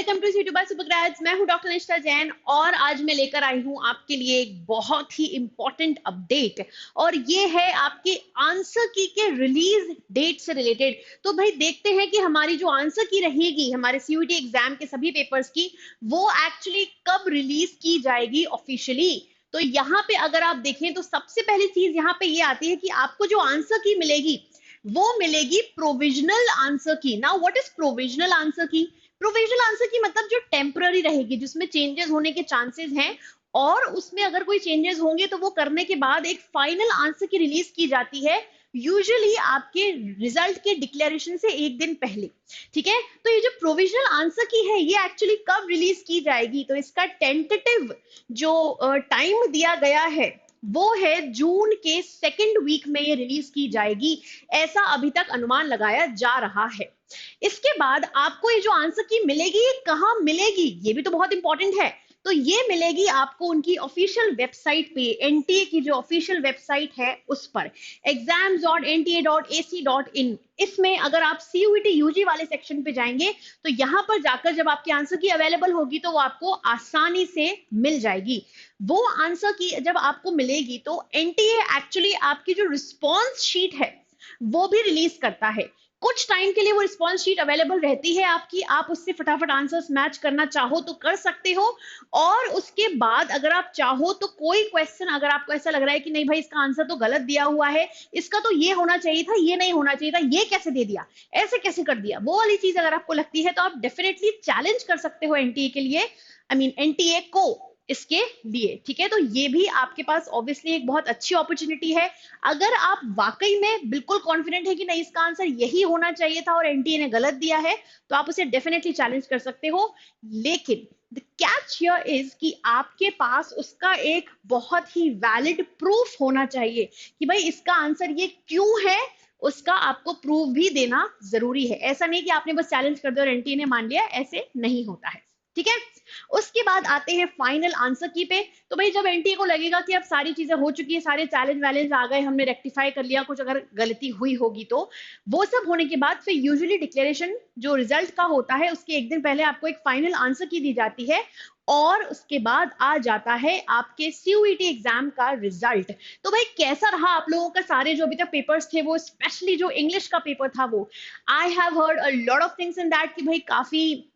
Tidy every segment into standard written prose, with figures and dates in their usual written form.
Welcome to YouTube super grades. मैं हूं doctor निष्ठा जैन और आज मैं लेकर आई हूं आपके लिए एक बहुत ही इंपॉर्टेंट अपडेट और ये है आपके आंसर की के रिलीज डेट से रिलेटेड। तो भाई देखते हैं कि हमारी जो आंसर की रहेगी हमारे सीयूईटी एग्जाम के सभी पेपर्स की वो एक्चुअली कब रिलीज की जाएगी ऑफिशियली। तो यहाँ पे अगर आप देखें तो सबसे पहली चीज यहाँ पे ये आती है कि आपको जो आंसर की मिलेगी वो मिलेगी प्रोविजनल आंसर की। Now what is provisional answer की? प्रोविजनल आंसर की मतलब जो टेम्पररी रहेगी, जिसमें चेंजेस होने के चांसेस हैं और उसमें अगर कोई चेंजेस होंगे तो वो करने के बाद एक फाइनल आंसर की रिलीज की जाती है, यूजुअली आपके रिजल्ट के डिक्लेरेशन से एक दिन पहले। ठीक है, तो ये जो प्रोविजनल आंसर की है ये एक्चुअली कब रिलीज की जाएगी? तो इसका टेंटेटिव जो टाइम दिया गया है वो है जून के सेकेंड वीक में ये रिलीज की जाएगी, ऐसा अभी तक अनुमान लगाया जा रहा है। इसके बाद आपको ये जो आंसर की मिलेगी ये कहां मिलेगी, ये भी तो बहुत इंपॉर्टेंट है। तो ये मिलेगी आपको उनकी ऑफिशियल वेबसाइट पे, एनटीए की जो ऑफिशियल वेबसाइट है उस पर exams.nta.ac.in। इसमें अगर आप सीयूईटी यूजी वाले सेक्शन पे जाएंगे तो यहां पर जाकर जब आपकी आंसर की अवेलेबल होगी तो वो आपको आसानी से मिल जाएगी। वो आंसर की जब आपको मिलेगी तो एनटीए एक्चुअली आपकी जो रिस्पॉन्स शीट है वो भी रिलीज करता है। कुछ टाइम के लिए वो रिस्पॉन्स शीट अवेलेबल रहती है आपकी, आप उससे फटाफट आंसर्स मैच करना चाहो तो कर सकते हो। और उसके बाद अगर आप चाहो तो कोई क्वेश्चन अगर आपको ऐसा लग रहा है कि नहीं भाई इसका आंसर तो गलत दिया हुआ है, इसका तो ये होना चाहिए था, ये नहीं होना चाहिए था, ये कैसे दे दिया, ऐसे कैसे कर दिया, वो वाली चीज अगर आपको लगती है तो आप डेफिनेटली चैलेंज कर सकते हो एनटीए के लिए, आई मीन एनटीए को इसके लिए। ठीक है, तो ये भी आपके पास ऑब्वियसली एक बहुत अच्छी अपॉर्चुनिटी है। अगर आप वाकई में बिल्कुल कॉन्फिडेंट है कि नहीं इसका आंसर यही होना चाहिए था और एनटीए ने गलत दिया है तो आप उसे डेफिनेटली चैलेंज कर सकते हो। लेकिन द कैच हियर इज कि आपके पास उसका एक बहुत ही वैलिड प्रूफ होना चाहिए कि भाई इसका आंसर ये क्यों है, उसका आपको प्रूफ भी देना जरूरी है। ऐसा नहीं कि आपने बस चैलेंज कर दिया और एनटीए ने मान लिया, ऐसे नहीं होता है। ठीक है, उसके बाद आते हैं फाइनल आंसर की पे। तो भाई जब एनटीए को लगेगा कि अब सारी चीजें हो चुकी है, सारे चैलेंज वैलेंज आ गए, हमने रेक्टिफाई कर लिया, कुछ अगर गलती हुई होगी तो वो सब होने के बाद फिर यूजुअली डिक्लेरेशन जो रिजल्ट का होता है उसके एक दिन पहले आपको एक फाइनल आंसर की दी जाती है और उसके बाद आ जाता है आपके सीयूईटी एग्जाम का रिजल्ट। तो भाई कैसा रहा आप लोगों का सारे जो अभी तक पेपर्स थे, वो स्पेशली जो इंग्लिश का पेपर था वो I have heard a lot of things in that कि भाई काफी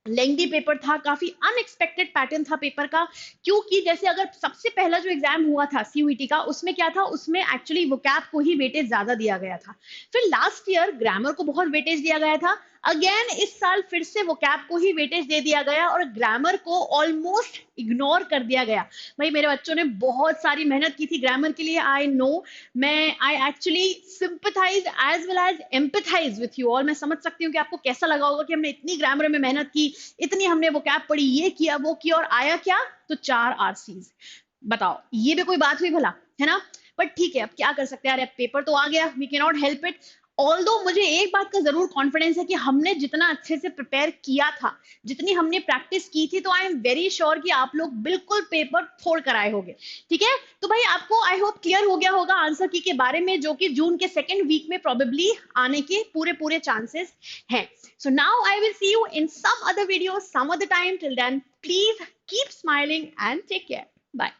लेंथी पेपर था, काफी अनएक्सपेक्टेड पैटर्न था पेपर का। क्योंकि जैसे अगर सबसे पहला जो एग्जाम हुआ था सीयूईटी का उसमें क्या था, उसमें एक्चुअली वोकैब को ही वेटेज ज्यादा दिया गया था। फिर लास्ट ईयर ग्रामर को बहुत वेटेज दिया गया था, अगेन इस साल फिर से वोकैब को ही वेटेज दे दिया गया और ग्रामर को ऑलमोस्ट इग्नोर कर दिया गया। भाई मेरे बच्चों ने बहुत सारी मेहनत की थी ग्रामर के लिए, आई नो, मैं I actually sympathise as well as empathise with you all. मैं समझ सकती हूँ कि आपको कैसा लगा होगा कि हमने इतनी ग्रामर में मेहनत की, इतनी हमने वोकैब पढ़ी, ये किया वो किया और आया क्या, तो 4 आरसीज। बताओ ये भी कोई बात हुई भला, है ना? बट ठीक है, अब क्या कर सकते हैं यार, पेपर तो आ गया, we can not help it. Although मुझे एक बात का जरूर कॉन्फिडेंस है कि हमने जितना अच्छे से प्रिपेयर किया था, जितनी हमने प्रैक्टिस की थी, तो आई एम वेरी श्योर कि आप लोग बिल्कुल पेपर फोड़ कर आए होंगे। ठीक है, तो भाई आपको आई होप क्लियर हो गया होगा आंसर की के बारे में, जो कि जून के सेकेंड वीक में प्रोबेबली आने के पूरे पूरे चांसेस हैं। So now I will see you in some other video, some other time. Till then, please keep smiling and take care. Bye.